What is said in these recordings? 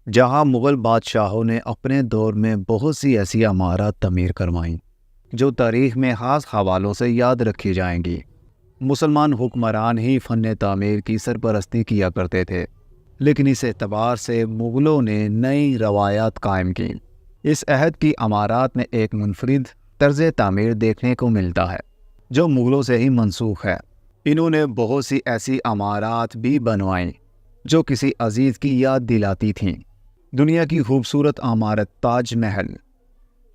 جہاں مغل بادشاہوں نے اپنے دور میں بہت سی ایسی عمارات تعمیر کروائیں جو تاریخ میں خاص حوالوں سے یاد رکھی جائیں گی۔ مسلمان حکمران ہی فن تعمیر کی سرپرستی کیا کرتے تھے، لیکن اس اعتبار سے مغلوں نے نئی روایات قائم کی۔ اس عہد کی عمارات میں ایک منفرد طرز تعمیر دیکھنے کو ملتا ہے جو مغلوں سے ہی منسوخ ہے۔ انہوں نے بہت سی ایسی عمارات بھی بنوائیں جو کسی عزیز کی یاد دلاتی تھیں۔ دنیا کی خوبصورت عمارت تاج محل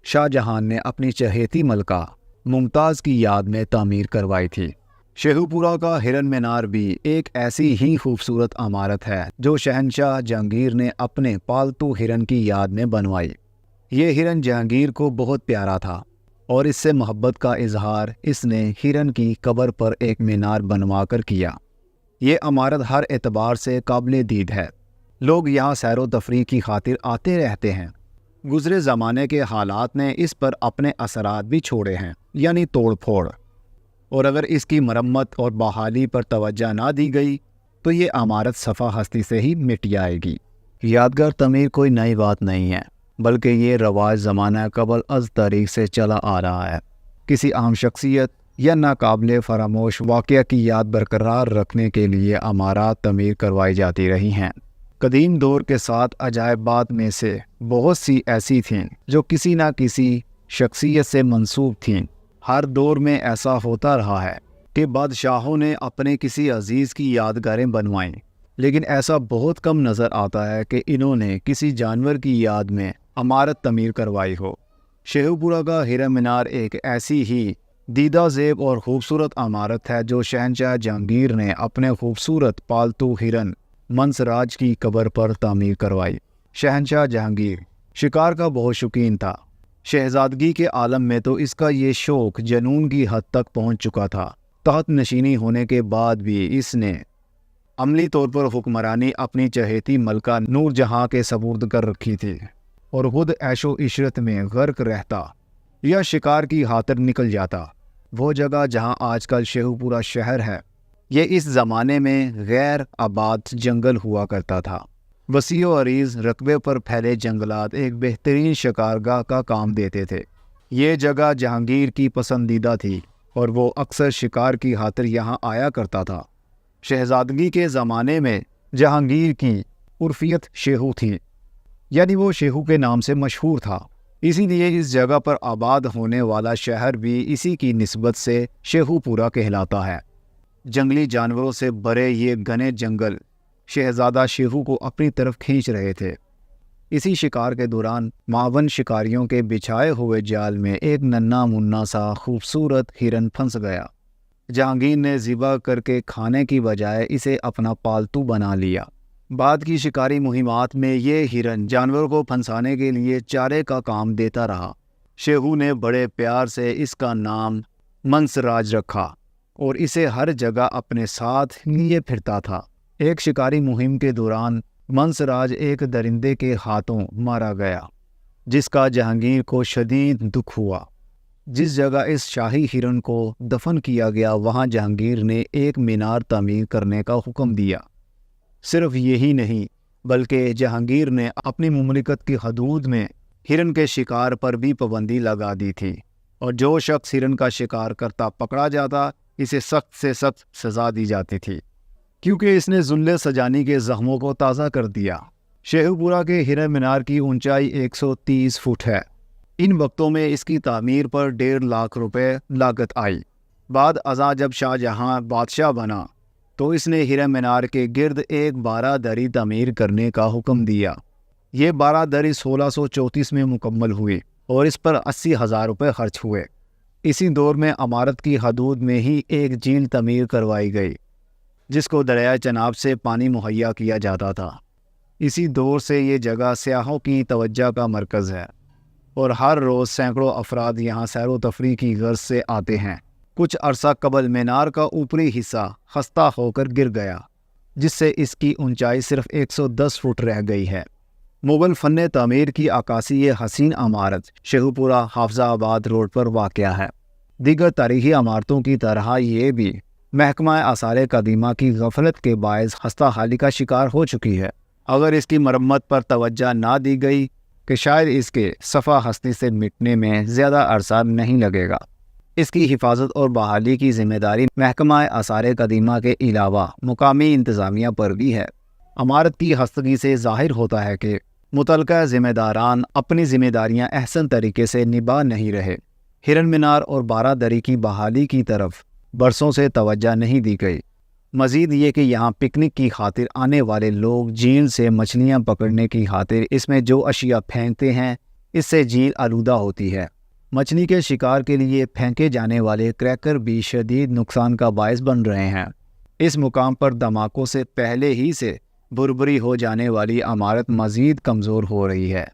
شاہ جہان نے اپنی چہیتی ملکہ ممتاز کی یاد میں تعمیر کروائی تھی۔ شیخو پورہ کا ہرن مینار بھی ایک ایسی ہی خوبصورت عمارت ہے جو شہنشاہ جہانگیر نے اپنے پالتو ہرن کی یاد میں بنوائی۔ یہ ہرن جہانگیر کو بہت پیارا تھا اور اس سے محبت کا اظہار اس نے ہرن کی قبر پر ایک مینار بنوا کر کیا۔ یہ عمارت ہر اعتبار سے قابل دید ہے۔ لوگ یہاں سیر و تفریح کی خاطر آتے رہتے ہیں۔ گزرے زمانے کے حالات نے اس پر اپنے اثرات بھی چھوڑے ہیں، یعنی توڑ پھوڑ، اور اگر اس کی مرمت اور بحالی پر توجہ نہ دی گئی تو یہ عمارت صفحہ ہستی سے ہی مٹ جائے گی۔ یادگار تعمیر کوئی نئی بات نہیں ہے، بلکہ یہ رواج زمانہ قبل از تاریخ سے چلا آ رہا ہے۔ کسی عام شخصیت یا ناقابل فراموش واقعہ کی یاد برقرار رکھنے کے لیے عمارات تعمیر کروائی جاتی رہی ہیں۔ قدیم دور کے ساتھ عجائبات میں سے بہت سی ایسی تھیں جو کسی نہ کسی شخصیت سے منسوب تھیں۔ ہر دور میں ایسا ہوتا رہا ہے کہ بادشاہوں نے اپنے کسی عزیز کی یادگاریں بنوائیں، لیکن ایسا بہت کم نظر آتا ہے کہ انہوں نے کسی جانور کی یاد میں عمارت تعمیر کروائی ہو۔ شیخو پورہ کا ہرن مینار ایک ایسی ہی دیدہ زیب اور خوبصورت عمارت ہے جو شہنشاہ جہانگیر نے اپنے خوبصورت پالتو ہرن منسراج کی قبر پر تعمیر کروائی۔ شہنشاہ جہانگیر شکار کا بہت شوقین تھا۔ شہزادگی کے عالم میں تو اس کا یہ شوق جنون کی حد تک پہنچ چکا تھا۔ تحت نشینی ہونے کے بعد بھی اس نے عملی طور پر حکمرانی اپنی چہیتی ملکہ نور جہاں کے سپرد کر رکھی تھی اور خود عیش و عشرت میں غرق رہتا یا شکار کی خاطر نکل جاتا۔ وہ جگہ جہاں آج کل شیخو پورہ شہر ہے، یہ اس زمانے میں غیر آباد جنگل ہوا کرتا تھا۔ وسیع و عریض رقبے پر پھیلے جنگلات ایک بہترین شکارگاہ کا کام دیتے تھے۔ یہ جگہ جہانگیر کی پسندیدہ تھی اور وہ اکثر شکار کی خاطر یہاں آیا کرتا تھا۔ شہزادگی کے زمانے میں جہانگیر کی عرفیت شیخو تھی، یعنی وہ شیخو کے نام سے مشہور تھا۔ اسی لیے اس جگہ پر آباد ہونے والا شہر بھی اسی کی نسبت سے شیخو پورہ کہلاتا ہے۔ جنگلی جانوروں سے بھرے یہ گھنے جنگل شہزادہ شیخو کو اپنی طرف کھینچ رہے تھے۔ اسی شکار کے دوران معاون شکاریوں کے بچھائے ہوئے جال میں ایک ننھا منا سا خوبصورت ہرن پھنس گیا۔ جہانگیر نے ذبح کر کے کھانے کی بجائے اسے اپنا پالتو بنا لیا۔ بعد کی شکاری مہمات میں یہ ہرن جانور کو پھنسانے کے لیے چارے کا کام دیتا رہا۔ شیخو نے بڑے پیار سے اس کا نام منسراج رکھا اور اسے ہر جگہ اپنے ساتھ لیے پھرتا تھا۔ ایک شکاری مہم کے دوران منسراج ایک درندے کے ہاتھوں مارا گیا، جس کا جہانگیر کو شدید دکھ ہوا۔ جس جگہ اس شاہی ہرن کو دفن کیا گیا وہاں جہانگیر نے ایک مینار تعمیر کرنے کا حکم دیا۔ صرف یہی نہیں بلکہ جہانگیر نے اپنی مملکت کی حدود میں ہرن کے شکار پر بھی پابندی لگا دی تھی، اور جو شخص ہرن کا شکار کرتا پکڑا جاتا اسے سخت سے سخت سزا دی جاتی تھی، کیونکہ اس نے ذل سجانی کے زخموں کو تازہ کر دیا۔ شیخو پورہ کے ہرن مینار کی اونچائی 130 فٹ ہے۔ ان وقتوں میں اس کی تعمیر پر 1.5 لاکھ روپے لاگت آئی۔ بعد ازاں جب شاہ جہاں بادشاہ بنا تو اس نے ہرن مینار کے گرد ایک بارہ دری تعمیر کرنے کا حکم دیا۔ یہ بارہ دری 1634 میں مکمل ہوئی اور اس پر 80,000 روپے خرچ ہوئے۔ اسی دور میں عمارت کی حدود میں ہی ایک جھیل تعمیر کروائی گئی جس کو دریائے چناب سے پانی مہیا کیا جاتا تھا۔ اسی دور سے یہ جگہ سیاحوں کی توجہ کا مرکز ہے اور ہر روز سینکڑوں افراد یہاں سیر و تفریح کی غرض سے آتے ہیں۔ کچھ عرصہ قبل مینار کا اوپری حصہ خستہ ہو کر گر گیا، جس سے اس کی اونچائی صرف 110 فٹ رہ گئی ہے۔ مغل فن تعمیر کی عکاسی یہ حسین عمارت شیخو پورہ حافظہ آباد روڈ پر واقع ہے۔ دیگر تاریخی عمارتوں کی طرح یہ بھی محکمہ آثار قدیمہ کی غفلت کے باعث خستہ حالی کا شکار ہو چکی ہے۔ اگر اس کی مرمت پر توجہ نہ دی گئی کہ شاید اس کے صفحہ ہستی سے مٹنے میں زیادہ عرصہ نہیں لگے گا۔ اس کی حفاظت اور بحالی کی ذمہ داری محکمہ آثار قدیمہ کے علاوہ مقامی انتظامیہ پر بھی ہے۔ عمارت کی خستگی سے ظاہر ہوتا ہے کہ متعلقہ ذمہ داران اپنی ذمہ داریاں احسن طریقے سے نبھا نہیں رہے۔ ہرن مینار اور بارہ دری کی بحالی کی طرف برسوں سے توجہ نہیں دی گئی۔ مزید یہ کہ یہاں پکنک کی خاطر آنے والے لوگ جھیل سے مچھلیاں پکڑنے کی خاطر اس میں جو اشیاء پھینکتے ہیں، اس سے جھیل آلودہ ہوتی ہے۔ مچھلی کے شکار کے لیے پھینکے جانے والے کریکر بھی شدید نقصان کا باعث بن رہے ہیں۔ اس مقام پر دھماکوں سے پہلے ہی سے بھربھری ہو جانے والی عمارت مزید کمزور ہو رہی ہے۔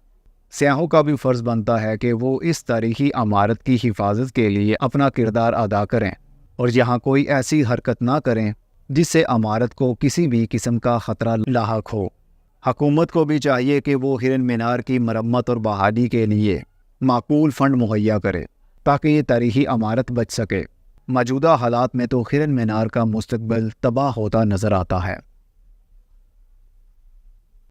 سیاحوں کا بھی فرض بنتا ہے کہ وہ اس تاریخی عمارت کی حفاظت کے لیے اپنا کردار ادا کریں اور یہاں کوئی ایسی حرکت نہ کریں جس سے عمارت کو کسی بھی قسم کا خطرہ لاحق ہو۔ حکومت کو بھی چاہیے کہ وہ ہرن مینار کی مرمت اور بحالی کے لیے معقول فنڈ مہیا کرے تاکہ یہ تاریخی عمارت بچ سکے۔ موجودہ حالات میں تو ہرن مینار کا مستقبل تباہ ہوتا نظر آتا ہے۔